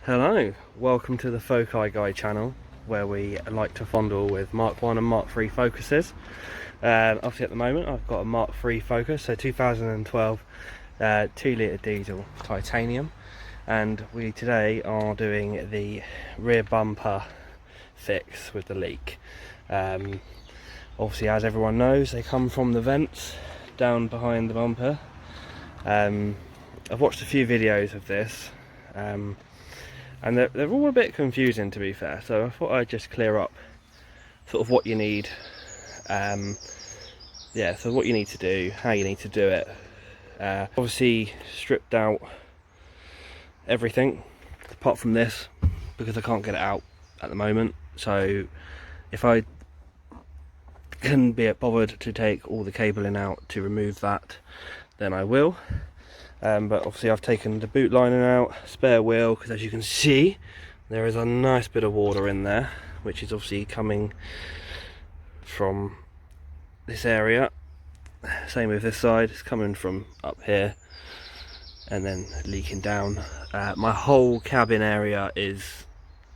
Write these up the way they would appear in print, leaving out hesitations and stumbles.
Hello, welcome to the Foci Guy channel, where we like to fondle with Mark 1 and Mark 3 focuses. Obviously at the moment I've got a Mark 3 focus, so 2012 2-litre diesel titanium, and we today are doing the rear bumper fix with the leak. Obviously, as everyone knows, they come from the vents down behind the bumper. I've watched a few videos of this, and they're all a bit confusing, to be fair, so I thought I'd just clear up sort of what you need. So what you need to do, how you need to do it. Obviously stripped out everything apart from this because I can't get it out at the moment, so if I can be bothered to take all the cabling out to remove that, then I will. But obviously I've taken the boot lining out, spare wheel, because as you can see there is a nice bit of water in there, which is obviously coming from this area. Same with this side, it's coming from up here and then leaking down. My whole cabin area is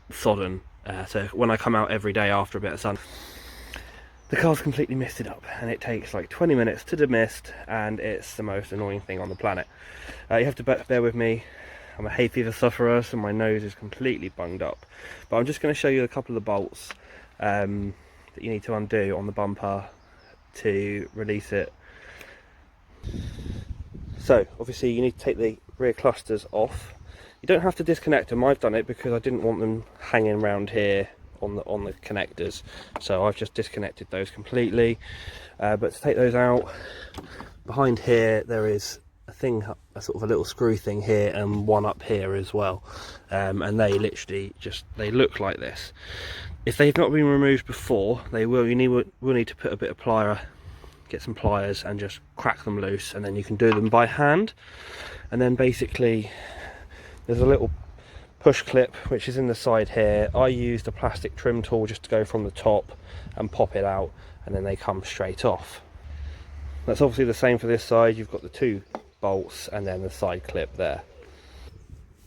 sodden, so when I come out every day after a bit of sun, the car's completely misted up, and it takes like 20 minutes to demist, and it's the most annoying thing on the planet. You have to bear with me, I'm a hay fever sufferer, so my nose is completely bunged up. But I'm just going to show you a couple of bolts that you need to undo on the bumper to release it. So obviously you need to take the rear clusters off. You don't have to disconnect them, I've done it because I didn't want them hanging around here on the connectors, so I've just disconnected those completely. But to take those out, behind here there is a thing, a sort of a little screw thing here, and one up here as well, and they literally they look like this. If they've not been removed before, they will. We'll need to put a bit of plier, get some pliers and just crack them loose, and then you can do them by hand. And then basically there's a little push clip which is in the side here. I used a plastic trim tool just to go from the top and pop it out, and then they come straight off. That's obviously the same for this side. You've got the two bolts and then the side clip there.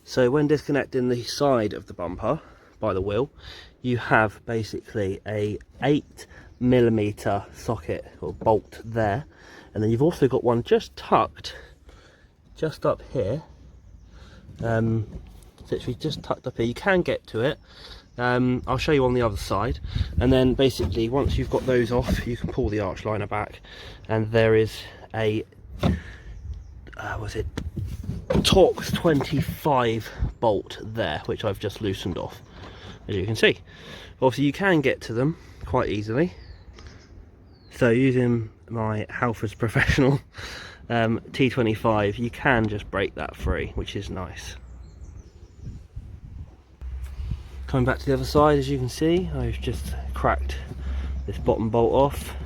So when disconnecting the side of the bumper by the wheel, you have basically a 8mm socket or bolt there, and then you've also got one just tucked just up here. Literally just tucked up here. You can get to it. I'll show you on the other side. And then basically once you've got those off, you can pull the arch liner back, and there is a Torx 25 bolt there, which I've just loosened off, as you can see. Obviously you can get to them quite easily, so using my Halfords Professional T25, you can just break that free, which is nice. Coming back to the other side, as you can see, I've just cracked this bottom bolt off.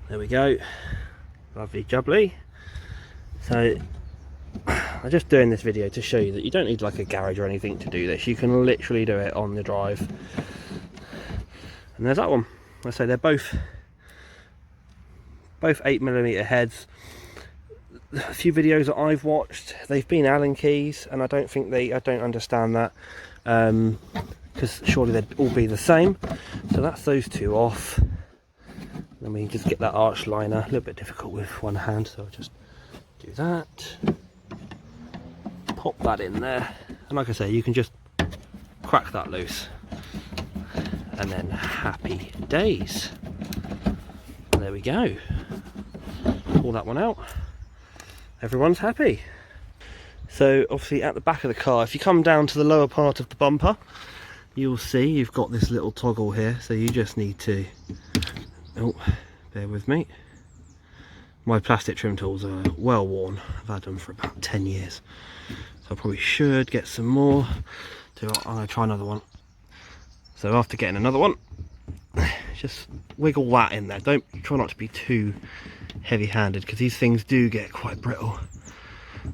There we go, lovely jubbly. So I'm just doing this video to show you that you don't need like a garage or anything to do this. You can literally do it on the drive. And there's that one. I say they're both 8mm heads. A few videos that I've watched, they've been Allen keys, and I don't understand that, because surely they'd all be the same. So that's those two off. Then we just get that arch liner. A little bit difficult with one hand, so I'll just do that. Pop that in there, and like I say, you can just crack that loose, and then happy days. There we go. Pull that one out. Everyone's happy. So obviously at the back of the car, if you come down to the lower part of the bumper, you'll see you've got this little toggle here, so you just need to, oh, bear with me, my plastic trim tools are well worn. I've had them for about 10 years, so I probably should get some more. So I'm going to try another one. So after getting another one, just wiggle that in there. Try not to be too heavy-handed, because these things do get quite brittle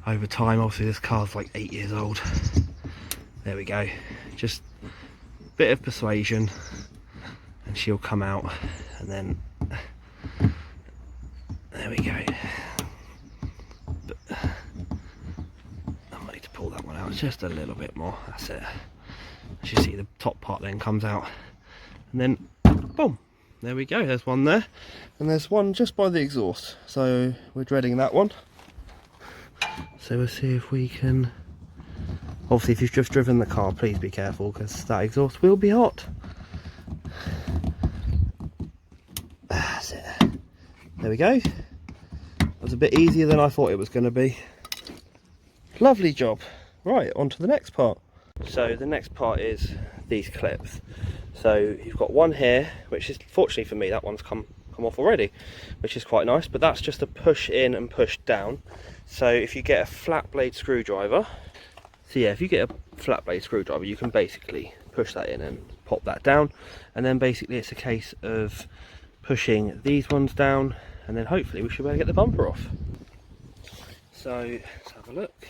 over time. Obviously this car's like 8 years old. There we go, just a bit of persuasion and she'll come out, and then there we go. But I might need to pull that one out just a little bit more. That's it. As you see, the top part then comes out, and then boom, there we go. There's one there, and there's one just by the exhaust, so we're dreading that one. So we'll see if we can, obviously if you've just driven the car, please be careful, because that exhaust will be hot. That's it. There we go. That was a bit easier than I thought it was going to be. Lovely job. Right, on to the next part. So the next part is these clips. So you've got one here, which is, fortunately for me, that one's come off already, which is quite nice, but that's just a push in and push down. So if you get a flat blade screwdriver, so yeah, if you get a flat blade screwdriver, you can basically push that in and pop that down, and then basically it's a case of pushing these ones down, and then hopefully we should be able to get the bumper off. So let's have a look.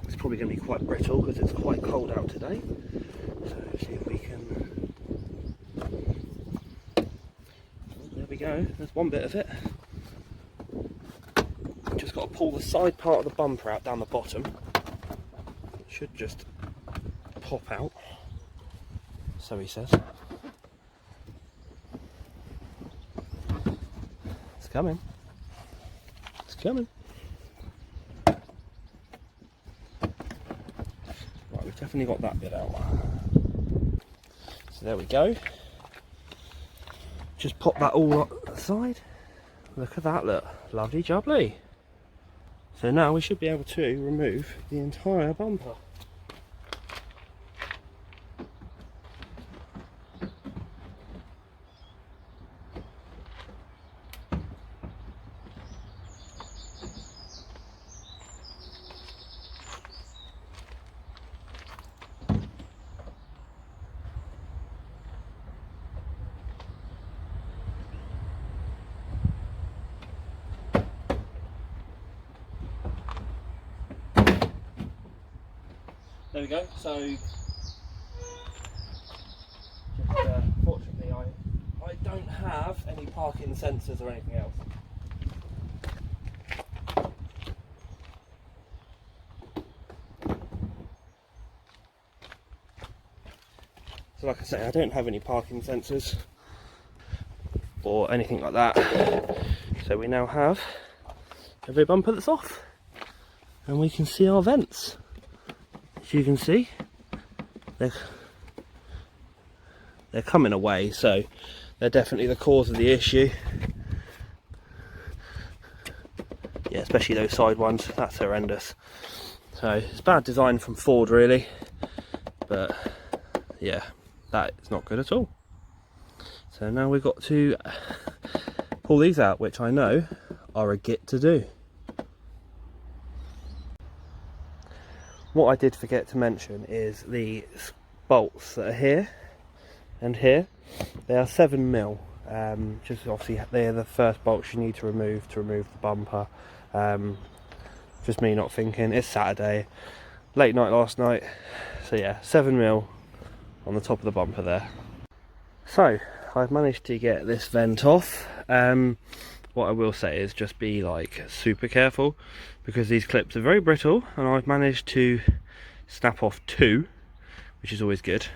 It's probably going to be quite brittle because it's quite cold out today. So let's see if we can. There we go. There's one bit of it. Just got to pull the side part of the bumper out down the bottom. It should just pop out. So he says. It's coming. It's coming. Right, we've definitely got that bit out. So there we go. Just pop that all aside. Look at that, look. Lovely jubbly. So now we should be able to remove the entire bumper. There we go. So, just fortunately, I don't have any parking sensors or anything else. So, like I say, I don't have any parking sensors or anything like that. So we now have every bumper that's off, and we can see our vents. As you can see, they're coming away, so they're definitely the cause of the issue. Yeah, especially those side ones, that's horrendous. So it's bad design from Ford really, but yeah, that is not good at all. So now we've got to pull these out, which I know are a git to do. What I did forget to mention is the bolts that are here and here. They are 7mm. Just obviously they're the first bolts you need to remove the bumper. Just me not thinking. It's Saturday, late night last night. So yeah, 7mm on the top of the bumper there. So I've managed to get this vent off. What I will say is just be like super careful, because these clips are very brittle, and I've managed to snap off 2, which is always good.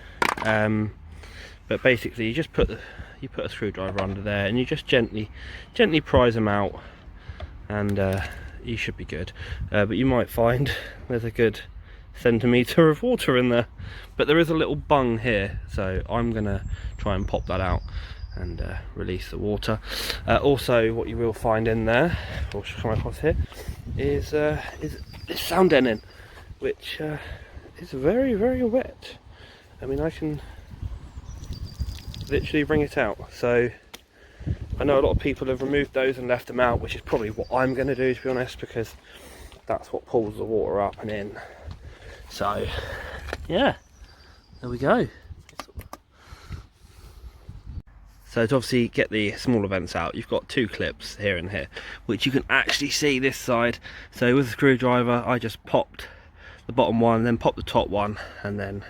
But basically you just put a screwdriver under there, and you just gently prise them out, and you should be good. But you might find there's a good centimetre of water in there, but there is a little bung here, so I'm gonna try and pop that out and release the water. Also, what you will find in there, or should come across here, is this sound deadening, which is very, very wet. I mean, I can literally bring it out. So I know a lot of people have removed those and left them out, which is probably what I'm going to do, to be honest, because that's what pulls the water up and in. So yeah, there we go. So to obviously get the smaller vents out, you've got 2 clips here and here, which you can actually see this side. So with a screwdriver, I just popped the bottom one, then popped the top one, and then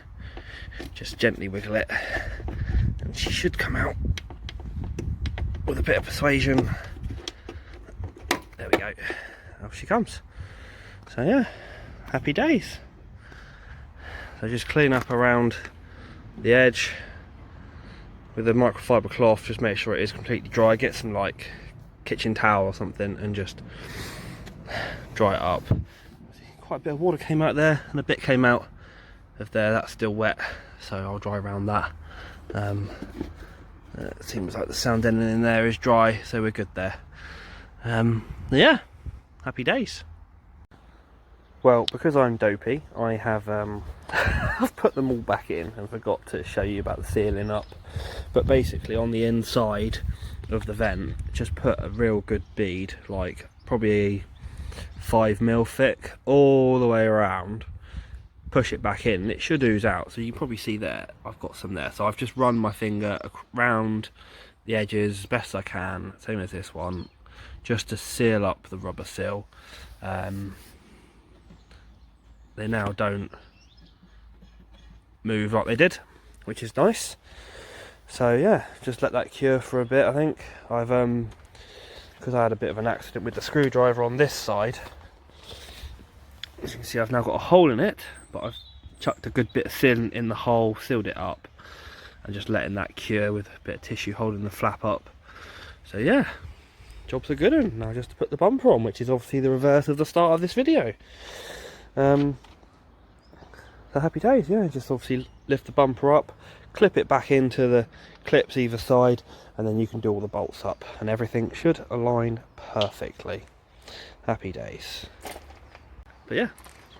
just gently wiggle it, and she should come out with a bit of persuasion. There we go. Off she comes. So yeah, happy days. So just clean up around the edge with a microfiber cloth, just make sure it is completely dry. Get some like kitchen towel or something and just dry it up. Quite a bit of water came out there and a bit came out of there, that's still wet, so I'll dry around that. It seems like the sound ending in there is dry, so we're good there. Yeah, happy days. Well, because I'm dopey, I have I've put them all back in and forgot to show you about the sealing up. But basically on the inside of the vent, just put a real good bead, like probably 5mm thick, all the way around. Push it back in, it should ooze out, so you can probably see there I've got some there. So I've just run my finger around the edges as best I can, same as this one, just to seal up the rubber seal. They now don't move like they did, which is nice. So yeah, just let that cure for a bit. I think I've because I had a bit of an accident with the screwdriver on this side, as you can see I've now got a hole in it, but I've chucked a good bit of sealant in the hole, sealed it up, and just letting that cure with a bit of tissue holding the flap up. So yeah, jobs are good, and now just to put the bumper on, which is obviously the reverse of the start of this video. So happy days, yeah, just obviously lift the bumper up, clip it back into the clips either side, and then you can do all the bolts up and everything should align perfectly. Happy days. But yeah,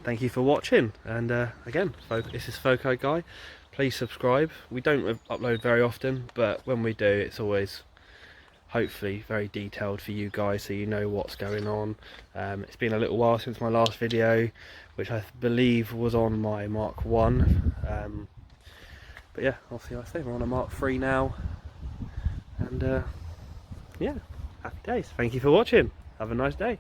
thank you for watching, and again, this is Foco Guy. Please subscribe. We don't upload very often, but when we do, it's always hopefully very detailed for you guys, so you know what's going on. It's been a little while since my last video, which I believe was on my Mark 1. But yeah, obviously like I say, we're on a Mark 3 now, and yeah, happy days. Thank you for watching. Have a nice day.